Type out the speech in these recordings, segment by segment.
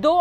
2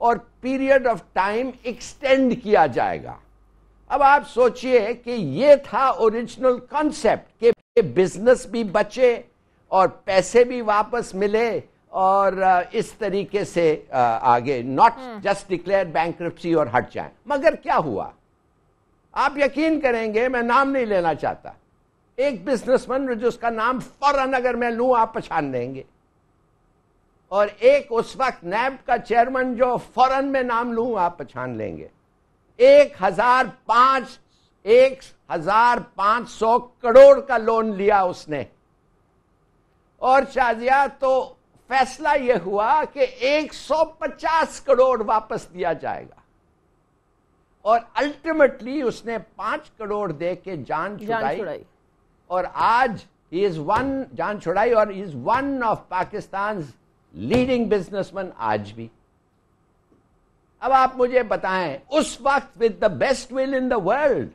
اور period of time extend کیا جائے گا. اب آپ سوچئے کہ یہ تھا اوریجنل کانسیپٹ کہ بزنس بھی بچے اور پیسے بھی واپس ملے اور اس طریقے سے آگے ناٹ جسٹ ڈکلیئر بینکرپسی اور ہٹ جائیں. مگر کیا ہوا؟ آپ یقین کریں گے، میں نام نہیں لینا چاہتا، ایک بزنس مین جس کا نام فوراً اگر میں لوں آپ پہچان لیں گے، اور ایک اس وقت نیب کا چیئرمین جو فوراً میں نام لوں آپ پہچان لیں گے. 1500 کروڑ کا لون لیا اس نے، اور شازیہ تو فیصلہ یہ ہوا کہ 150 کروڑ واپس دیا جائے گا، اور الٹیمیٹلی اس نے 5 کروڑ دے کے جان چھڑائی. اور آج جان چھڑائی اور he is one of Pakistan's leading businessman آج بھی. اب آپ مجھے بتائیں، اس وقت with the best will in the world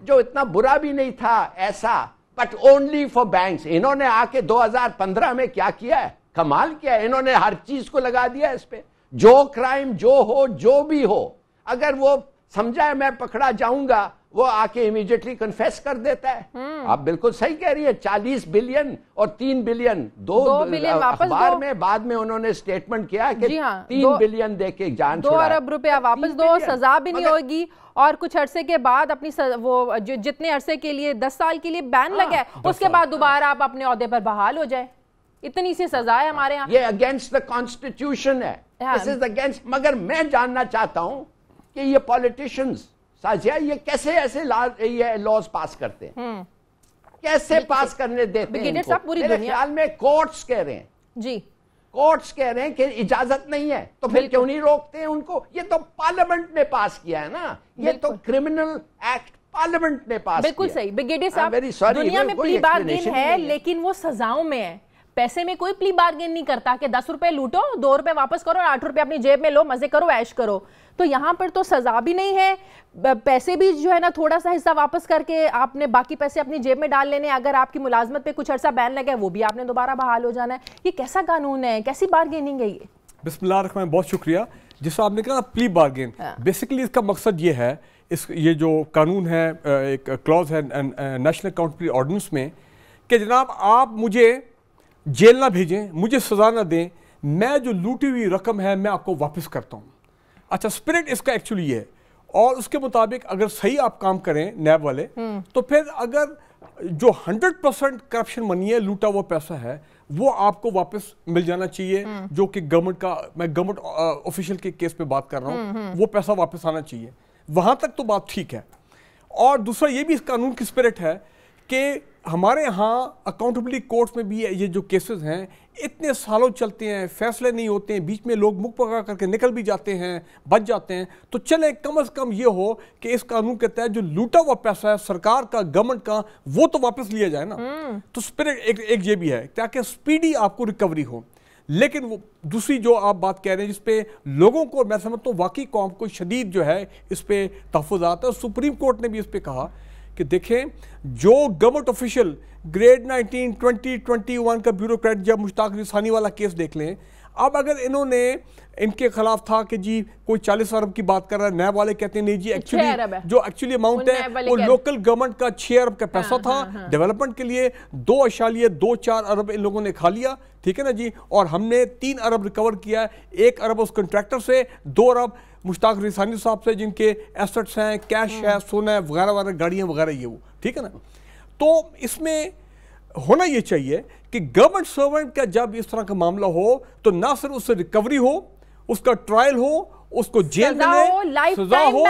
جو اتنا برا بھی نہیں تھا ایسا، but only for banks. انہوں نے آ کے 2015 میں کیا کیا ہے؟ کمال کیا ہے. انہوں نے ہر چیز کو لگا دیا اس پہ، جو کرائم جو ہو جو بھی ہو، اگر وہ سمجھا ہے میں پکڑا جاؤں گا، وہ آ کے امیڈیٹلی کنفیس کر دیتا ہے. آپ بالکل صحیح کہہ رہی ہے. 40 بلین اور 3 بلین دو اخبار میں بعد میں انہوں نے سٹیٹمنٹ کیا کہ 3 بلین دے کے جان چھڑا، 2 ارب روپیہ واپس دو، سزا بھی نہیں ہوگی، اور کچھ عرصے کے بعد اپنی وہ جتنے عرصے کے لیے 10 سال کے لیے بین لگا ہے، اس کے بعد دوبارہ آپ اپنے عہدے پر بحال ہو جائے. اتنی سی سزا ہے ہمارے ہاں. یہ اگینسٹ دا کانسٹیٹیوشن ہے. مگر میں جاننا چاہتا ہوں کہ یہ پولیٹیشنز سازیہ یہ کیسے ایسے لاز پاس کرتے ہیں، کیسے پاس کرنے دیتے ہیں ان کو؟ میرے خیال میں کورٹس کہہ رہے ہیں، جی کورٹس کہہ رہے ہیں کہ اجازت نہیں ہے، تو پھر کیوں نہیں روکتے ہیں ان کو؟ یہ تو پارلیمنٹ نے پاس کیا ہے نا، یہ تو کرمنل ایکٹ پارلیمنٹ نے پاس کیا. بالکل صحیح. بریگیڈیئر صاحب، دنیا میں پلی بارگین ہے لیکن وہ سزاؤں میں ہے. پیسے میں کوئی پلی بارگین نہیں کرتا کہ 10 روپے لوٹو، 2 روپے واپس کرو، 8 روپے اپنی جیب میں لو، مزے کرو، عیش کرو. تو یہاں پر تو سزا بھی نہیں ہے، پیسے بھی جو ہے نا تھوڑا سا حصہ واپس کر کے آپ نے باقی پیسے اپنی جیب میں ڈال لینے. اگر آپ کی ملازمت پہ کچھ عرصہ بین لگا ہے وہ بھی آپ نے دوبارہ بحال ہو جانا ہے. یہ کیسا قانون ہے، کیسی بارگیننگ ہے یہ؟ بسم اللہ الرحمن، بہت شکریہ. جس آپ نے کہا پلی بارگین، بیسیکلی اس کا مقصد یہ ہے، یہ جو قانون ہے، ایک کلوز ہے نیشنل اکاؤنٹبلٹی آرڈیننس میں، کہ جناب آپ مجھے جیل نہ بھیجیں، مجھے سزا نہ دیں، میں جو لوٹی ہوئی رقم ہے میں آپ کو واپس کرتا ہوں. اچھا، اسپرٹ اس کا ایکچولی یہ ہے، اور اس کے مطابق اگر صحیح آپ کام کریں نیب والے، تو پھر اگر جو 100% کرپشن منی ہے، لوٹا وہ پیسہ ہے، وہ آپ کو واپس مل جانا چاہیے. جو کہ گورنمنٹ کا، میں گورنمنٹ آفیشل کے کیس پہ بات کر رہا ہوں، وہ پیسہ واپس آنا چاہیے. وہاں تک تو بات ٹھیک ہے. اور دوسرا یہ بھی اس قانون کی اسپرٹ ہے کہ ہمارے ہاں اکاؤنٹیبلٹی کورٹس میں بھی یہ جو کیسز ہیں اتنے سالوں چلتے ہیں، فیصلے نہیں ہوتے ہیں، بیچ میں لوگ منہ پکا کر کے نکل بھی جاتے ہیں، بچ جاتے ہیں. تو چلیں کم از کم یہ ہو کہ اس قانون کے تحت جو لوٹا ہوا پیسہ ہے سرکار کا، گورنمنٹ کا، وہ تو واپس لیا جائے نا. تو اسپرٹ ایک یہ بھی ہے تاکہ سپیڈی آپ کو ریکوری ہو. لیکن وہ دوسری جو آپ بات کہہ رہے ہیں جس پہ لوگوں کو میں سمجھتا ہوں واقعی قوم کو شدید جو ہے اس پہ تحفظات ہے. سپریم کورٹ نے بھی اس پہ کہا کہ دیکھیں جو گورنمنٹ آفیشل گریڈ 19, 20, 21 کا بیوروکریٹ، جب مشتاق علی ثانی والا کیس دیکھ لیں، اب اگر انہوں نے ان کے خلاف تھا کہ جی کوئی 40 ارب کی بات کر رہا ہے، نیب والے کہتے ہیں نہیں جی جو ایکچولی اماؤنٹ ہے وہ لوکل گورنمنٹ کا 6 ارب کا پیسہ تھا ڈیولپمنٹ کے لیے، 2.24 ارب ان لوگوں نے کھا لیا، ٹھیک ہے نا جی، اور ہم نے 3 ارب ریکور کیا ہے، 1 ارب اس کنٹریکٹر سے، 2 ارب مشتاق علی ثانی صاحب سے جن کے ایسٹس ہیں، کیش ہے، سونا ہے وغیرہ وغیرہ، گاڑیاں وغیرہ، یہ وہ ٹھیک ہے نا. تو اس میں ہونا یہ چاہیے کہ گورنمنٹ سرونٹ کا جب اس طرح کا معاملہ ہو تو نہ صرف اس سے ریکوری ہو، اس کا ٹرائل ہو، اس کو جیل ملے، سزا ہو،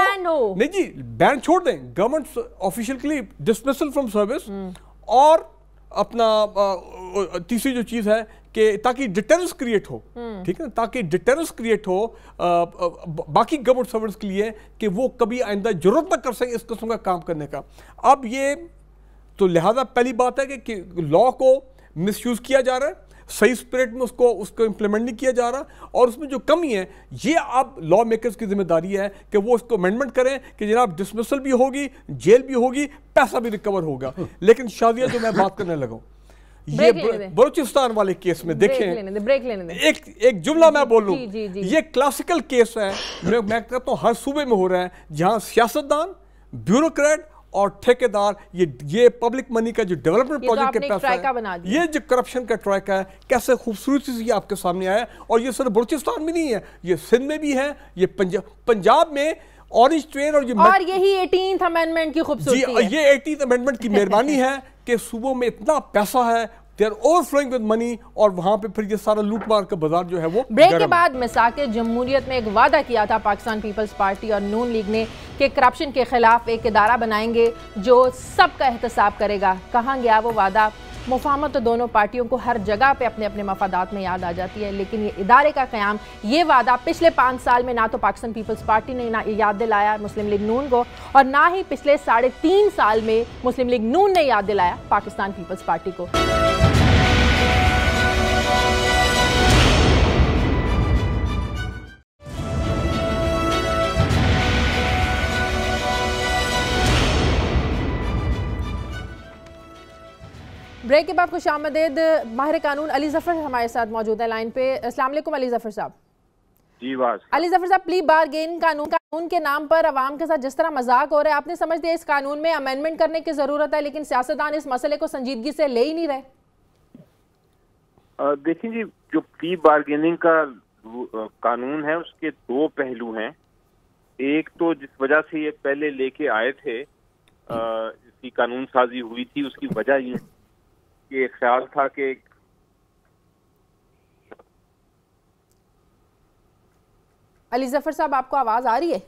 نہیں جی بین چھوڑ دیں گورنمنٹ آفیشل کے لیے، ڈسمسل فرام سروس، اور اپنا تیسری جو چیز ہے کہ تاکہ ڈیٹرنس کریٹ ہو، ٹھیک ہے نا، تاکہ ڈیٹرنس کریٹ ہو باقی گورنمنٹ سرونٹس کے لیے کہ وہ کبھی آئندہ ضرورت نہ کر سکیں اس قسم کا کام کرنے کا. اب یہ تو لہذا پہلی بات ہے کہ لا کو مس یوز کیا جا رہا ہے، صحیح اسپرٹ میں اس کو امپلیمنٹ نہیں کیا جا رہا، اور اس میں جو کمی ہے یہ اب لا میکرز کی ذمہ داری ہے کہ وہ اس کو امینڈمنٹ کریں کہ جناب ڈسمسل بھی ہوگی، جیل بھی ہوگی، پیسہ بھی ریکور ہوگا. لیکن شازیہ جو میں بات کرنے لگا ہوں، یہ بلوچستان والے کیس میں دیکھیں ایک جملہ میں بولوں یہ کلاسیکل کیس ہے میں کہتا ہوں ہر صوبے میں ہو رہا ہے جہاں سیاستدان بیوروکریٹ اور ٹھیکیدار یہ پبلک منی کا جو ڈیولپمنٹ پروجیکٹ کے پیسہ ہے یہ جو کرپشن کا ٹریک ہے کیسے خوبصورتی سے یہ آپ کے سامنے آیا ہے اور یہ صرف بلوچستان میں نہیں ہے یہ سندھ میں بھی ہے یہ پنجاب میں اورنج ٹرین اور یہی 18th امینڈمنٹ کی خوبصورتی ہے یہ 18th امینڈمنٹ کی مہربانی ہے کہ صوبوں میں اتنا پیسہ ہے they are overflowing with money اور وہاں پہ پھر یہ سارا لوٹ مار کا بازار جو ہے وہ بریک کے بعد مساق جمہوریت میں ایک وعدہ کیا تھا پاکستان پیپلز پارٹی اور نون لیگ نے کہ کرپشن کے خلاف ایک ادارہ بنائیں گے جو سب کا احتساب کرے گا. کہاں گیا وہ وعدہ؟ مفاہمت تو دونوں پارٹیوں کو ہر جگہ پہ اپنے اپنے مفادات میں یاد آ جاتی ہے لیکن یہ ادارے کا قیام یہ وعدہ پچھلے 5 سال میں نہ تو پاکستان پیپلز پارٹی نے یاد دلایا مسلم لیگ نون کو اور نہ ہی پچھلے 3.5 سال میں مسلم لیگ نون نے یاد دلایا پاکستان پیپلز پارٹی کو. بریک کے بعد خوش آمدید. ماہر قانون علی ظفر ہمارے ساتھ موجود ہے لائن پہ. السلام علیکم علی ظفر صاحب. جی باز علی ظفر صاحب پلی بارگین قانون کے نام پر عوام کے ساتھ جس طرح مذاق ہو رہا ہے آپ نے سمجھ دیا اس قانون میں امینڈمنٹ کرنے کی ضرورت ہے لیکن سیاستدان اس مسئلے کو سنجیدگی سے لے ہی نہیں رہے؟ دیکھیں جی جو پلی بارگیننگ کا قانون ہے اس کے 2 پہلو ہیں. ایک تو جس وجہ سے یہ پہلے لے کے آئے تھے اس کی قانون سازی ہوئی تھی اس کی وجہ یہ خیال تھا کہ علی ظفر صاحب آپ کو آواز آ رہی ہے؟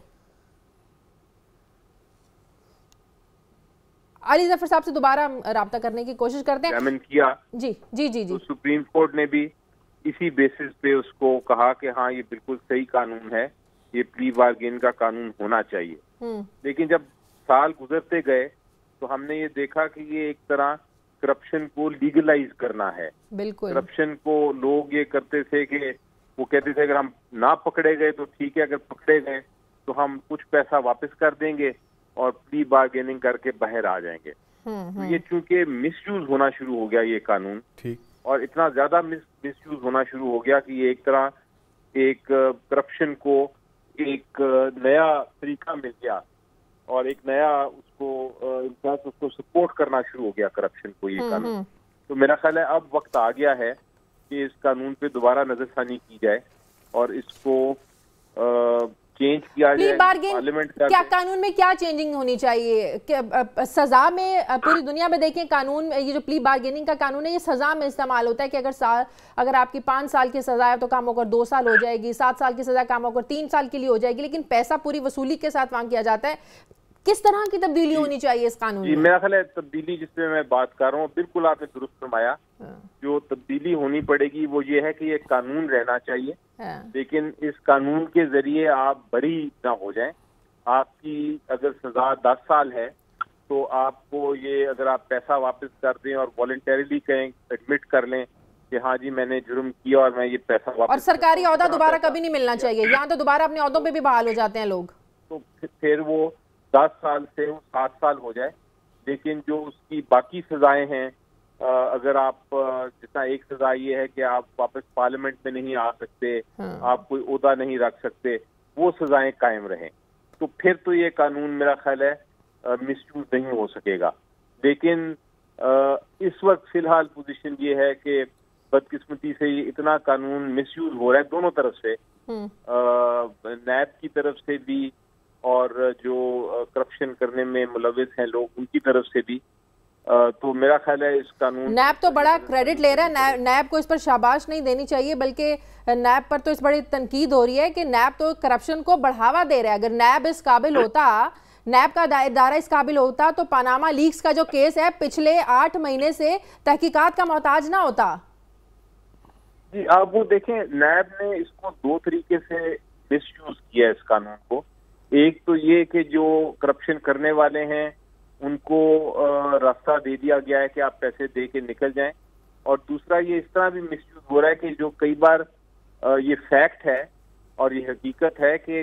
علی ظفر صاحب سے دوبارہ رابطہ کرنے کی کوشش کرتے ہیں. کیا جی جی جی جی سپریم کورٹ نے بھی اسی بیسس پہ اس کو کہا کہ ہاں یہ بالکل صحیح قانون ہے یہ پلی بارگین کا قانون ہونا چاہیے. لیکن جب سال گزرتے گئے تو ہم نے یہ دیکھا کہ یہ ایک طرح کرپشن کو لیگلائز کرنا ہے. بالکل کرپشن کو لوگ یہ کرتے تھے کہ وہ کہتے تھے اگر ہم نہ پکڑے گئے تو ٹھیک ہے اگر پکڑے گئے تو ہم کچھ پیسہ واپس کر دیں گے اور پلی بارگیننگ کر کے باہر آ جائیں گے. تو یہ چونکہ مس یوز ہونا شروع ہو گیا یہ قانون اور اتنا زیادہ مس یوز ہونا شروع ہو گیا کہ یہ ایک طرح ایک کرپشن کو ایک نیا طریقہ مل گیا اور ایک نیا اس کو سپورٹ کرنا شروع ہو گیا کرپشن کو یہ قانون. تو میرا خیال ہے اب وقت آ گیا ہے کہ اس قانون پہ دوبارہ نظر ثانی کی جائے اور اس کو چینج کیا جائے. پارلیمنٹ کیا قانون میں کیا چینجنگ ہونی چاہیے؟ سزا میں پوری دنیا میں دیکھیں قانون یہ جو پلی بارگیننگ کا قانون ہے یہ سزا میں استعمال ہوتا ہے کہ اگر آپ کی 5 سال کی سزا ہے تو کام ہو کر 2 سال ہو جائے گی, 7 سال کی سزا کام ہو کر 3 سال کے لیے ہو جائے گی لیکن پیسہ پوری وصولی کے ساتھ وہاں کیا جاتا ہے. کس طرح کی تبدیلی ہونی چاہیے اس قانون میں؟ میرا خیال ہے تبدیلی جس پہ میں بات کر رہا ہوں بالکل آپ نے درست فرمایا. جو تبدیلی ہونی پڑے گی وہ یہ ہے کہ یہ قانون رہنا چاہیے لیکن اس قانون کے ذریعے آپ بری نہ ہو جائیں. آپ کی اگر سزا 10 سال ہے تو آپ کو یہ اگر آپ پیسہ واپس کر دیں اور والنٹریلی کہیں ایڈمٹ کر لیں کہ ہاں جی میں نے جرم کیا اور میں یہ پیسہ واپس. اور سرکاری عہدہ دوبارہ کبھی نہیں ملنا چاہیے. یہاں تو دوبارہ اپنے عہدوں پہ بھی بحال ہو جاتے ہیں لوگ. تو پھر وہ 10 سال سے 7 سال ہو جائے لیکن جو اس کی باقی سزائیں ہیں اگر آپ جتنا ایک سزا یہ ہے کہ آپ واپس پارلیمنٹ میں نہیں آ سکتے آپ کوئی عہدہ نہیں رکھ سکتے وہ سزائیں قائم رہیں تو پھر تو یہ قانون میرا خیال ہے مس یوز نہیں ہو سکے گا. لیکن اس وقت فی الحال پوزیشن یہ ہے کہ بدقسمتی سے یہ اتنا قانون مس یوز ہو رہا ہے دونوں طرف سے نیب کی طرف سے بھی اور جو کرپشن کرنے میں ملوث ہیں لوگ ان کی طرف سے بھی. تو میرا خیال ہے اس قانون نیب تو بڑا کریڈٹ لے رہا ہے. نیب کو اس پر شاباش نہیں دینی چاہیے بلکہ نیب پر تو اس بڑی تنقید ہو رہی ہے کہ نیب تو کرپشن کو بڑھاوا دے رہا ہے. اگر نیب اس قابل ہوتا نیب کا ادارہ اس قابل ہوتا تو پاناما لیکس کا جو کیس ہے پچھلے 8 مہینے سے تحقیقات کا محتاج نہ ہوتا. جی آپ وہ دیکھیں نیب نے اس کو 2 طریقے سے مس یوز کیا ہے اس قانون کو. ایک تو یہ کہ جو کرپشن کرنے والے ہیں ان کو راستہ دے دیا گیا ہے کہ آپ پیسے دے کے نکل جائیں اور دوسرا یہ اس طرح بھی مس یوز ہو رہا ہے کہ جو کئی بار یہ فیکٹ ہے اور یہ حقیقت ہے کہ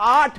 $8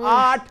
$8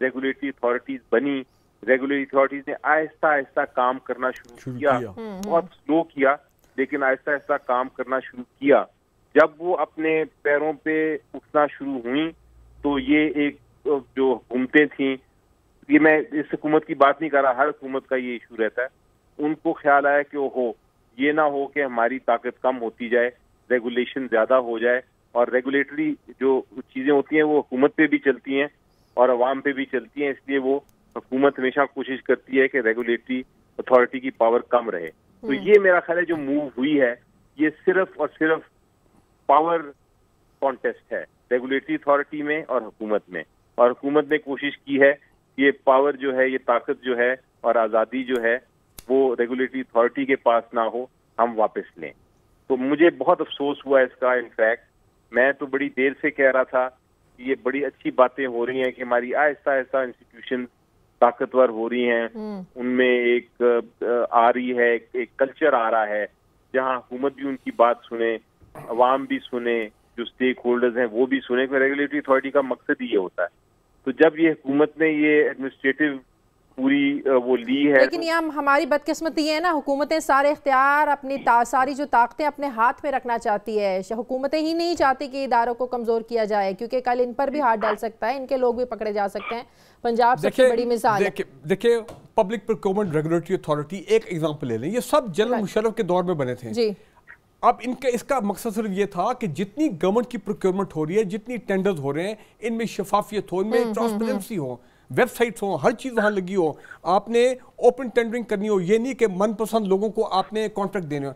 ریگولیٹری اتھارٹیز بنی, ریگولیٹری اتھارٹیز نے آہستہ آہستہ کام کرنا شروع کیا, بہت سلو کیا لیکن آہستہ آہستہ کام کرنا شروع کیا. جب وہ اپنے پیروں پہ اٹھنا شروع ہوئیں تو یہ ایک جو حکومتیں تھیں, یہ میں اس حکومت کی بات نہیں کر رہا, ہر حکومت کا یہ ایشو رہتا ہے, ان کو خیال آیا کہ یہ نہ ہو کہ ہماری طاقت کم ہوتی جائے, ریگولیشن زیادہ ہو جائے, اور ریگولیٹری جو چیزیں ہوتی ہیں وہ حکومت پہ بھی چلتی ہیں اور عوام پہ بھی چلتی ہیں, اس لیے وہ حکومت ہمیشہ کوشش کرتی ہے کہ ریگولیٹری اتھارٹی کی پاور کم رہے. تو یہ میرا خیال ہے جو موو ہوئی ہے یہ صرف اور صرف پاور کانٹیسٹ ہے ریگولیٹری اتھارٹی میں اور حکومت میں, اور حکومت نے کوشش کی ہے یہ پاور جو ہے, یہ طاقت جو ہے اور آزادی جو ہے وہ ریگولیٹری اتھارٹی کے پاس نہ ہو, ہم واپس لیں. تو مجھے بہت افسوس ہوا اس کا. انفیکٹ میں تو بڑی دیر سے کہہ رہا تھا کہ یہ بڑی اچھی باتیں ہو رہی ہیں کہ ہماری آہستہ آہستہ انسٹیٹیوشن طاقتور ہو رہی ہیں, ان میں ایک آ رہی ہے, ایک کلچر آ رہا ہے جہاں حکومت بھی ان کی بات سنے, عوام بھی سنے, جو اسٹیک ہولڈرز ہیں وہ بھی سنے. کہ ریگولیٹری اتھارٹی کا مقصد ہی یہ ہوتا ہے. تو جب یہ حکومت نے یہ ایڈمنسٹریٹو پوری وہ لی ہے, لیکن یہ ہماری بدقسمتی یہ ہے نا, حکومتیں سارے اختیار اپنی ساری جو طاقتیں اپنے ہاتھ میں رکھنا چاہتی ہے. حکومتیں ہی نہیں چاہتی کہ اداروں کو کمزور کیا جائے, کیونکہ کل ان پر بھی ہاتھ ڈال سکتا ہے, ان کے لوگ بھی پکڑے جا سکتے ہیں. پنجاب سب سے بڑی مثال ہے. دیکھیں پبلک پروکیورمنٹ ریگولیٹری اتھارٹی ایک ایگزامپل لے لیں, یہ سب جنرل مشرف کے دور میں بنے تھے. جی اب اس کا مقصد صرف یہ تھا کہ جتنی گورنمنٹ کی پروکیورمنٹ ہو رہی ہے, جتنی ٹینڈرز ہو رہے ہیں, ان میں شفافیت ہو, ان میں ٹرانسپیرنسی ہو, ویب سائٹس ہوں, ہر چیز وہاں لگی ہو, آپ نے اوپن ٹینڈرنگ کرنی ہو, یہ نہیں کہ من پسند لوگوں کو آپ نے کانٹریکٹ دینے ہو.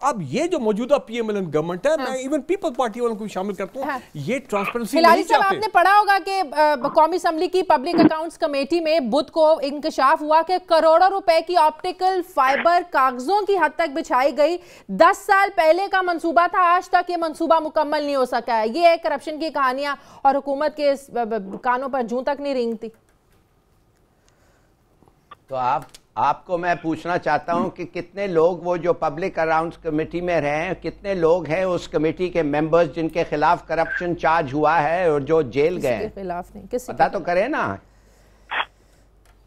اب یہ جو موجودہ P M L N government ہے, میں ایون پیپل پارٹی والوں کو شامل کرتا ہوں, یہ ٹرانسپیرنسی نہیں ہلالی چاہتے. صاحب آپ نے پڑھا ہوگا کہ قومی اسمبلی کی پبلک اکاؤنٹس کمیٹی میں بدھ کو انکشاف ہوا کہ کروڑوں روپے کی آپٹیکل فائبر کاغذوں کی حد تک بچھائی گئی. 10 سال پہلے کا منصوبہ تھا, آج تک یہ منصوبہ مکمل نہیں ہو سکا ہے. یہ کرپشن کی کہانیاں اور حکومت کے کانوں پر جوں تک نہیں رینگتی. تو آپ کو میں پوچھنا چاہتا ہوں کہ کتنے لوگ وہ جو پبلک اراؤنڈس کمیٹی میں رہے ہیں, کتنے لوگ ہیں اس کمیٹی کے ممبرز جن کے خلاف کرپشن چارج ہوا ہے اور جو جیل گئے؟ پتہ تو کریں نا,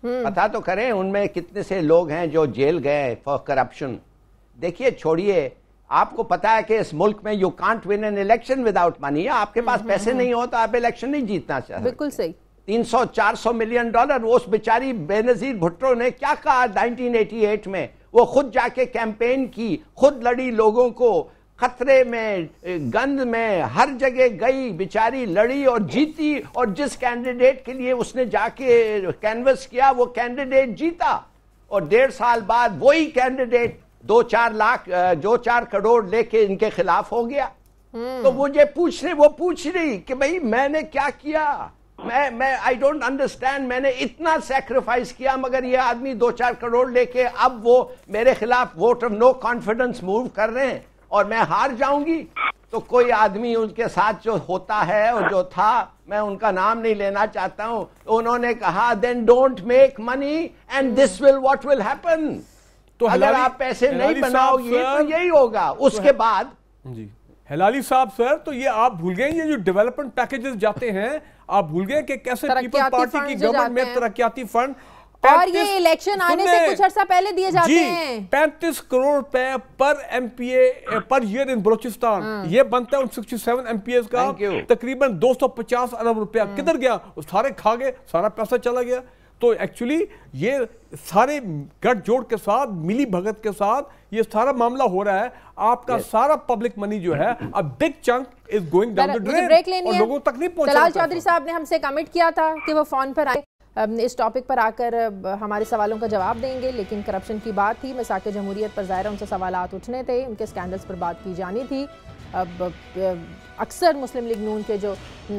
پتہ تو کریں ان میں کتنے سے لوگ ہیں جو جیل گئے فار کرپشن. دیکھیے چھوڑیے, آپ کو پتا ہے کہ اس ملک میں you can't win an election without money. آپ کے پاس پیسے نہیں ہو تو آپ الیکشن نہیں جیتنا چاہتے. بالکل صحیح. 300-400 ملین ڈالر اس بیچاری بے نظیر بھٹو نے کیا کہا 1988 میں, وہ خود جا کے کیمپین کی, خود لڑی, لوگوں کو خطرے میں, گند میں, ہر جگہ گئی, بیچاری لڑی اور جیتی, اور جس کینڈیڈیٹ کے لیے اس نے جا کے کینوس کیا وہ کینڈیڈیٹ جیتا, اور 1.5 سال بعد وہی کینڈیڈیٹ 2-4 کروڑ لے کے ان کے خلاف ہو گیا. تو مجھے وہ پوچھ رہی کہ بھئی میں نے کیا کیا, میں I don't understand, میں نے اتنا سیکریفائز کیا مگر یہ آدمی 2-4 کروڑ لے کے اب وہ میرے خلاف vote of no confidence move کر رہے ہیں اور میں ہار جاؤں گی. تو کوئی آدمی ان کے ساتھ جو ہوتا ہے اور جو تھا, میں ان کا نام نہیں لینا چاہتا ہوں, تو انہوں نے کہا then don't make money and this will what will happen. تو اگر آپ پیسے نہیں بناؤ گے تو یہی ہوگا. اس کے بعد جی ہلالی صاحب سر, تو یہ آپ بھول گئے یہ جو ڈیولپمنٹ پیکیجز جاتے ہیں, آپ بھول گئے کہ کیسے پیپل پارٹی کی گورنمنٹ میں ترقیاتی فنڈ, اور یہ الیکشن آنے سے کچھ عرصہ پہلے دیے جاتے ہیں, 35 کروڑ روپے پر ایم پی اے پر ایئر ان بلوچستان. یہ بنتا ہے 67 ایم پی ایز کا تقریباً 250 ارب روپیہ. کدھر گیا؟ سارے کھا گئے, سارا پیسہ چلا گیا. تو ایکچولی یہ سارے گٹ جوڑ کے ساتھ, ملی بھگت کے ساتھ یہ سارا معاملہ ہو رہا ہے. آپ کا سارا پبلک منی جو ہے a big chunk is going down the drain اور لوگوں تک نہیں پہنچا. طلال چودھری صاحب نے ہم سے کمنٹ کیا تھا کہ وہ فون پر آئے, اس ٹاپک پر آ کر ہمارے سوالوں کا جواب دیں گے, لیکن کرپشن کی بات تھی, مساق جمہوریت پر ظاہر ان سے سوالات اٹھنے تھے, ان کے سکینڈلز پر بات کی جانی تھی. اب اکثر مسلم لیگ نون کے جو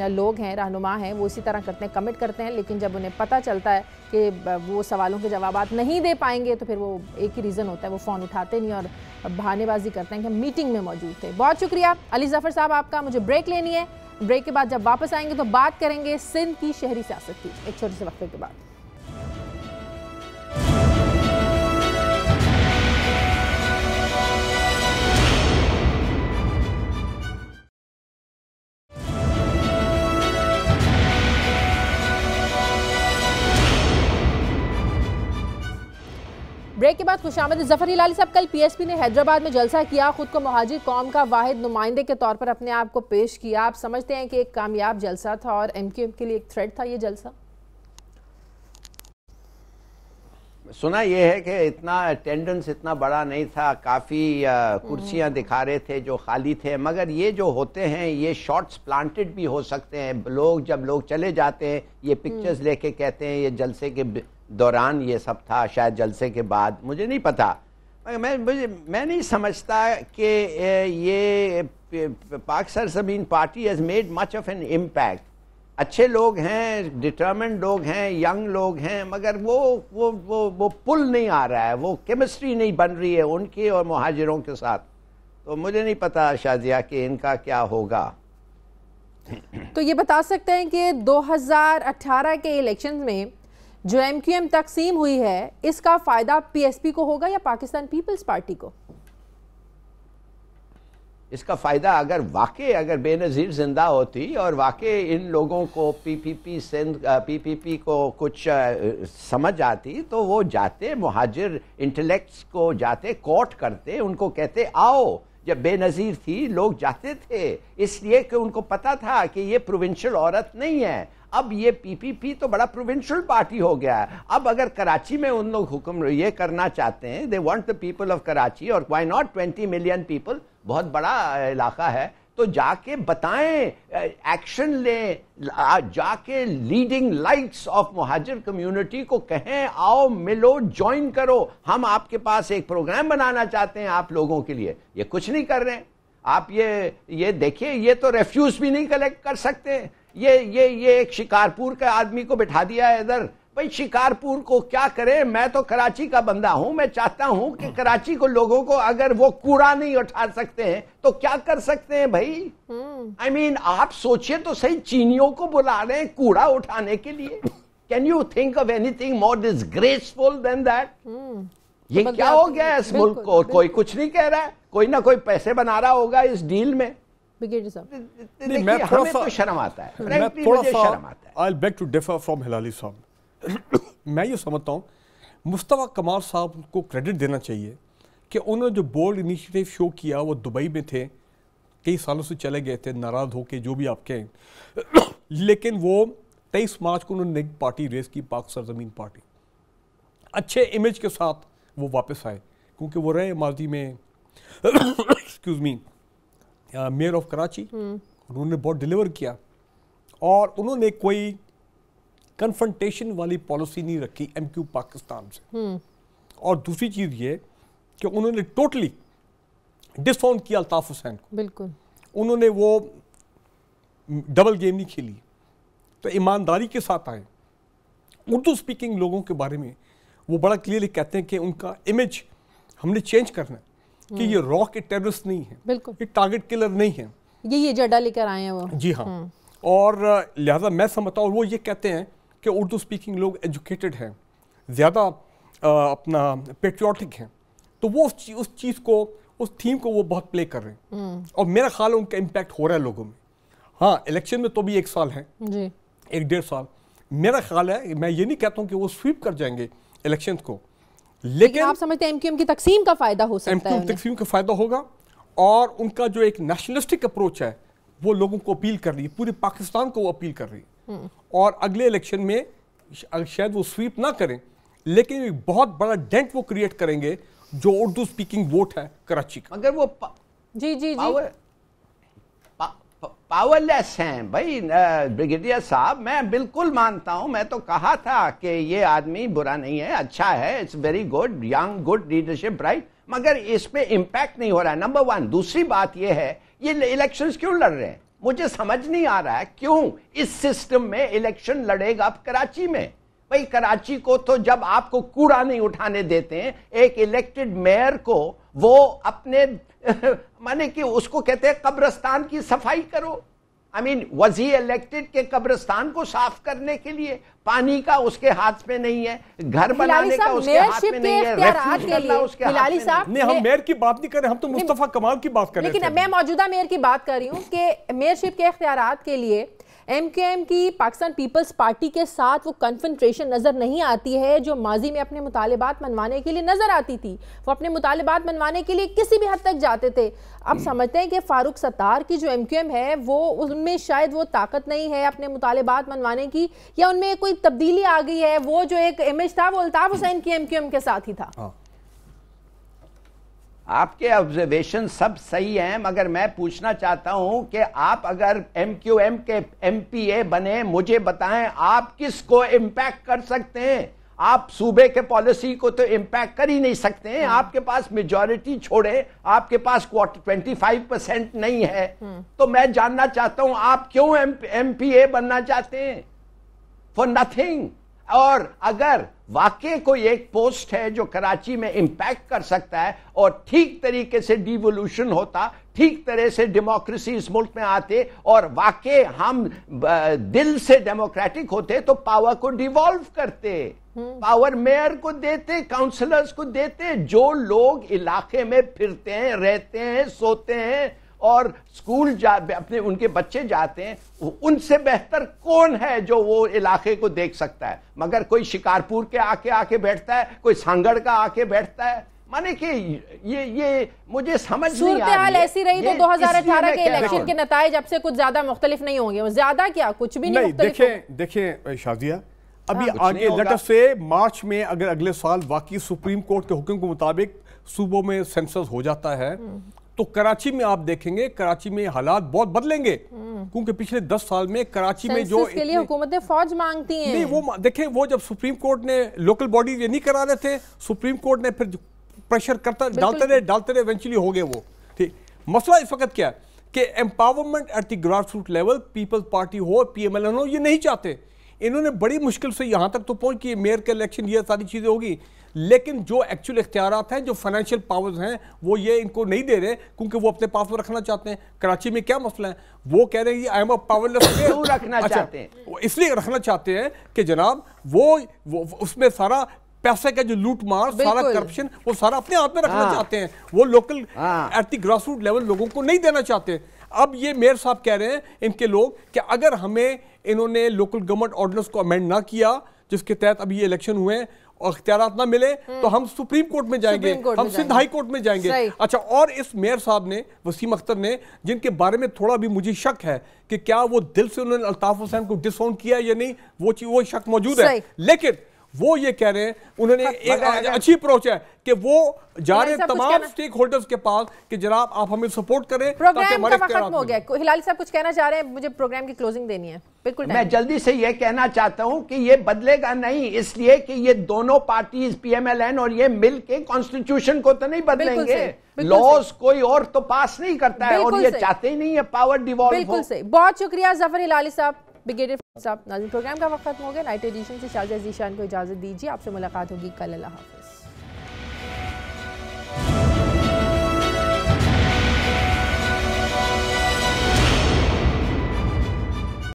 لوگ ہیں, رہنما ہیں, وہ اسی طرح کرتے ہیں, کمٹ کرتے ہیں, لیکن جب انہیں پتہ چلتا ہے کہ وہ سوالوں کے جوابات نہیں دے پائیں گے تو پھر وہ ایک ہی ریزن ہوتا ہے, وہ فون اٹھاتے نہیں اور بہانے بازی کرتے ہیں کہ میٹنگ میں موجود تھے. بہت شکریہ علی ظفر صاحب آپ کا. مجھے بریک لینی ہے, بریک کے بعد جب واپس آئیں گے تو بات کریں گے سندھ کی شہری سیاست کی, ایک چھوٹے سے وقفے کے بعد. بریک کے بعد خوش آمد ظفر ہلالی صاحب. کل پی ایس پی نے حیدرآباد میں جلسہ کیا, خود کو مہاجر قوم کا واحد نمائندے کے طور پر اپنے آپ کو پیش کیا. آپ سمجھتے ہیں کہ ایک کامیاب جلسہ تھا اور ایم کیو ایم کے لیے ایک تھریٹ تھا یہ جلسہ؟ سنا یہ ہے کہ اتنا اٹینڈنس اتنا بڑا نہیں تھا, کافی کرسیاں دکھا رہے تھے جو خالی تھے, مگر یہ جو ہوتے ہیں یہ شارٹس پلانٹڈ بھی ہو سکتے ہیں. جب لوگ چلے جاتے ہیں یہ پکچرز لے کے کہتے ہیں یہ جلسے کے دوران یہ سب تھا, شاید جلسے کے بعد, مجھے نہیں پتا. میں نہیں سمجھتا کہ یہ پاک سرزمین party has made much of an impact. اچھے لوگ ہیں, ڈٹرمنڈ لوگ ہیں, ینگ لوگ ہیں, مگر وہ پل نہیں آ رہا ہے, وہ کیمسٹری نہیں بن رہی ہے ان کی اور مہاجروں کے ساتھ. تو مجھے نہیں پتا شازیہ کہ ان کا کیا ہوگا. تو یہ بتا سکتے ہیں کہ 2018 کے الیکشن میں جو ایم کیو ایم تقسیم ہوئی ہے اس کا فائدہ پی ایس پی کو ہوگا یا پاکستان پیپلز پارٹی کو؟ اس کا فائدہ اگر بے نظیر زندہ ہوتی اور واقعی ان لوگوں کو پی پی پی کو کچھ سمجھ آتی تو وہ جاتے مہاجر انٹلیکٹس کو جاتے کوٹ کرتے, ان کو کہتے آؤ. جب بے نظیر تھی لوگ جاتے تھے اس لیے کہ ان کو پتا تھا کہ یہ پروونشل عورت نہیں ہے. اب یہ پی پی پی تو بڑا پروونشل پارٹی ہو گیا ہے. اب اگر کراچی میں ان لوگ حکم یہ کرنا چاہتے ہیں, they want the people of Karachi, اور why not 20 million people, بہت بڑا علاقہ ہے, تو جا کے بتائیں, ایکشن لیں, جا کے لیڈنگ لائٹس آف مہاجر کمیونٹی کو کہیں آؤ ملو جوائن کرو, ہم آپ کے پاس ایک پروگرام بنانا چاہتے ہیں آپ لوگوں کے لیے. یہ کچھ نہیں کر رہے ہیں. آپ یہ دیکھیں, یہ تو ریفیوز بھی نہیں کلیکٹ کر سکتے. یہ ایک شکارپور کے آدمی کو بٹھا دیا ہے ادھر. بھئی شکارپور کو کیا کرے, میں تو کراچی کا بندہ ہوں, میں چاہتا ہوں کہ کراچی کو لوگوں کو اگر وہ کوڑا نہیں اٹھا سکتے ہیں تو کیا کر سکتے ہیں بھائی. I mean آپ سوچئے تو صحیح, چینیوں کو بلا رہے ہیں کوڑا اٹھانے کے لیے. Can you think of anything more disgraceful than that? یہ کیا ہو گیا ہے اس ملک کو, کوئی کچھ نہیں کہہ رہا ہے, کوئی نہ کوئی پیسے بنا رہا ہوگا اس ڈیل میں. ہمیں تو شرم آتا ہے, مجھے شرم آتا ہے. I'll beg to differ from Hilali صاحب. میں یہ سمجھتا ہوں مصطفیٰ کمال صاحب کو کریڈٹ دینا چاہیے کہ انہوں نے جو بولڈ انیشیٹیو شو کیا, وہ دبئی میں تھے, کئی سالوں سے چلے گئے تھے ناراض ہو کے, جو بھی آپ کہیں, لیکن وہ 23 مارچ کو انہوں نے ایک پارٹی ریز کی, پاک سرزمین پارٹی, اچھے امیج کے ساتھ وہ واپس آئے, کیونکہ وہ رہے ماضی میں excuse me measure of Karachi, انہوں نے بہت ڈیلیور کیا, اور انہوں نے کوئی کنفرنٹیشن والی پالیسی نہیں رکھی ایم کیو پاکستان سے. اور دوسری چیز یہ کہ انہوں نے ٹوٹلی ڈس آن کیا الطاف حسین کو. بالکل انہوں نے وہ ڈبل گیم نہیں کھیلی, تو ایمانداری کے ساتھ آئے. اردو سپیکنگ لوگوں کے بارے میں وہ بڑا کلیئرلی کہتے ہیں کہ ان کا امیج ہم نے چینج کرنا ہے, کہ یہ را کے ٹیررسٹ نہیں ہیں, بالکل یہ ٹارگٹ کلر نہیں ہیں, یہ ایجنڈا لے کر آئے ہیں وہ. جی ہاں. اور لہذا میں سمجھتا ہوں, اور وہ یہ کہتے ہیں کہ اردو سپیکنگ لوگ ایجوکیٹڈ ہیں, زیادہ اپنا پیٹریوٹک ہیں, تو وہ اس چیز کو, اس تھیم کو وہ بہت پلے کر رہے ہیں, اور میرا خیال ہے ان کا امپیکٹ ہو رہا ہے لوگوں میں. ہاں الیکشن میں تو بھی 1 سال ہے, جی 1-1.5 سال. میرا خیال ہے, میں یہ نہیں کہتا ہوں کہ وہ سویپ کر جائیں گے الیکشن کو, لیکن آپ سمجھتے ہیں ایم کیو ایم کی تقسیم کا فائدہ ہو سکتا ہے, ایم کیو ایم تقسیم کا فائدہ ہوگا, اور ان کا جو ایک نیشنلسٹک اپروچ ہے وہ لوگوں کو اپیل کر رہی ہے, پورے پاکستان کو وہ اپیل کر رہی ہے. اور اگلے الیکشن میں شاید وہ سویپ نہ کریں, لیکن ایک بہت بڑا ڈینٹ وہ کریٹ کریں گے جو اردو سپیکنگ ووٹ ہے کراچی کا. مگر وہ جی جی پاور لیس ہیں بھائی. بریگیڈیئر صاحب میں بالکل مانتا ہوں, میں تو کہا تھا کہ یہ آدمی برا نہیں ہے, اچھا ہے, it's very good, young good leadership, right, مگر اس پہ امپیکٹ نہیں ہو رہا ہے, نمبر 1. دوسری بات یہ ہے, یہ الیکشنز کیوں لڑ رہے ہیں, مجھے سمجھ نہیں آ رہا ہے کیوں اس سسٹم میں الیکشن لڑے گا کراچی میں. بھئی کراچی کو تو جب آپ کو کوڑا نہیں اٹھانے دیتے ہیں, ایک الیکٹڈ میئر کو وہ اپنے مانے کہ اس کو کہتے ہیں قبرستان کی صفائی کرو. I mean was he elected کہ قبرستان کو صاف کرنے کے لیے؟ پانی کا اس کے ہاتھ میں نہیں ہے, گھر بنانے کا اس کے ہاتھ میں نہیں ہے, ریفیوج کرنا اس کے ہاتھ میں نہیں. نہیں, ہم میئر کی بات نہیں کر رہے, ہم تو مصطفیٰ کمال کی بات کر رہے ہیں. لیکن میں موجودہ میئر کی بات کر رہی ہوں کہ میئرشپ کے اختیارات کے لیے ایم کیو ایم کی پاکستان پیپلز پارٹی کے ساتھ وہ کنفنٹریشن نظر نہیں آتی ہے جو ماضی میں اپنے مطالبات منوانے کے لیے نظر آتی تھی. وہ اپنے مطالبات منوانے کے لیے کسی بھی حد تک جاتے تھے. اب سمجھتے ہیں کہ فاروق ستار کی جو ایم کیو ایم ہے وہ ان میں شاید وہ طاقت نہیں ہے اپنے مطالبات منوانے کی, یا ان میں کوئی تبدیلی آ گئی ہے. وہ جو ایک امیج تھا وہ الطاف حسین کی ایم کیو ایم کے ساتھ ہی تھا. آپ کے آبزرویشن سب صحیح ہیں, مگر میں پوچھنا چاہتا ہوں کہ آپ اگر ایم کیو ایم کے ایم پی اے بنے, مجھے بتائیں آپ کس کو امپیکٹ کر سکتے ہیں؟ آپ صوبے کے پالیسی کو تو امپیکٹ کر ہی نہیں سکتے ہیں. آپ کے پاس میجورٹی چھوڑے, آپ کے پاس 25% نہیں ہے. تو میں جاننا چاہتا ہوں آپ کیوں ایم پی اے بننا چاہتے ہیں؟ For nothing. اور اگر واقعی کوئی ایک پوسٹ ہے جو کراچی میں امپیکٹ کر سکتا ہے اور ٹھیک طریقے سے ڈیوولوشن ہوتا, ٹھیک طرح سے ڈیموکریسی اس ملک میں آتے اور واقعی ہم دل سے ڈیموکریٹک ہوتے تو پاور کو ڈیوالو کرتے, پاور میئر کو دیتے, کاؤنسلرز کو دیتے. جو لوگ علاقے میں پھرتے ہیں, رہتے ہیں, سوتے ہیں اور اسکول اپنے ان کے بچے جاتے ہیں, ان سے بہتر کون ہے جو وہ علاقے کو دیکھ سکتا ہے؟ مگر کوئی شکارپور کے آ کے بیٹھتا ہے, کوئی سانگڑ کا آ کے بیٹھتا ہے. مانے کہ یہ مجھے سمجھ نہیں آ رہی ہے. صورتحال ایسی رہی تو 2018 کے الیکشن کے نتائج اب سے کچھ زیادہ مختلف نہیں ہوں گے. زیادہ کیا, کچھ بھی نہیں مختلف. دیکھیں شازیہ, ابھی آگے لیٹر سے مارچ میں اگر اگلے سال واقعی سپریم کورٹ کے حکم کے مطابق صوبوں میں سینسس ہو جاتا ہے تو کراچی میں آپ دیکھیں گے کراچی میں حالات بہت بدلیں گے, کیونکہ پچھلے 10 سال میں کراچی میں جو کے لیے حکومتیں فوج مانگتی ہیں. نہیں, وہ دیکھیں, وہ جب سپریم کورٹ نے لوکل باڈیز یہ نہیں کرا رہے تھے, سپریم کورٹ نے پھر پریشر کرتا ڈالتے رہے ایونچولی ہو گئے وہ. ٹھیک, مسئلہ اس وقت کیا ہے کہ empowerment at the grass root level, Peoples Party ہو, پی ایم ایل این ہو, یہ نہیں چاہتے. انہوں نے بڑی مشکل سے یہاں تک تو پہنچ کی میئر کے الیکشن, یہ ساری چیزیں ہوگی, لیکن جو ایکچوئل اختیارات ہیں, جو فائنینشیل پاورز ہیں, وہ یہ ان کو نہیں دے رہے کیونکہ وہ اپنے پاس میں رکھنا چاہتے ہیں. کراچی میں کیا مسئلہ ہے, وہ کہہ رہے ہیں آئی ایم اے پاورلیس. کیوں رکھنا چاہتے ہیں؟ اس لیے رکھنا چاہتے ہیں کہ جناب وہ اس میں سارا پیسے کا جو لوٹ مار, سارا کرپشن, وہ سارا اپنے ہاتھ میں رکھنا چاہتے ہیں. وہ local at the grass root level لوگوں کو نہیں دینا چاہتے. اب یہ میئر صاحب کہہ رہے ہیں ان کے لوگ کہ اگر ہمیں انہوں نے لوکل گورنمنٹ آرڈیننس کو امینڈ نہ کیا جس کے تحت اب یہ الیکشن ہوئے ہیں اور اختیارات نہ ملے تو ہم سپریم کورٹ میں جائیں گے, ہم سندھ ہائی کورٹ میں جائیں گے. اچھا, اور اس میئر صاحب نے, وسیم اختر نے, جن کے بارے میں تھوڑا بھی مجھے شک ہے کہ کیا وہ دل سے انہوں نے الطاف حسین کو ڈس اون کیا یا نہیں, وہ شک موجود ہے. لیکن وہ یہ کہہ رہے ہیں, انہوں نے ایک اچھی اپروچ ہے کہ وہ جا رہے ہیں تمام سٹیک ہولڈرز کے پاس کہ جناب آپ ہمیں سپورٹ کریں. پروگرام کا وقت ختم ہو گیا. ہلالی صاحب کچھ کہنا چاہ رہے ہیں, مجھے پروگرام کی کلوزنگ دینی ہے. بالکل, میں جلدی سے یہ کہنا چاہتا ہوں کہ یہ بدلے گا نہیں, اس لیے کہ یہ دونوں parties P M L N اور یہ مل کے کانسٹیٹیوشن کو تو نہیں بدلیں گے. لاز کوئی اور تو پاس نہیں کرتا ہے اور یہ چاہتے ہی نہیں ہے پاور ڈیوالو. بالکل صحیح. بہت شکریہ ظفر ہلالی صاحب, بریگیڈیئر صاحب. ناظرین, پروگرام کا وقت ختم ہو گیا. نائٹ ایڈیشن سے شازیہ ذیشان کو اجازت دیجیے. آپ سے ملاقات ہوگی کل. اللہ حافظ.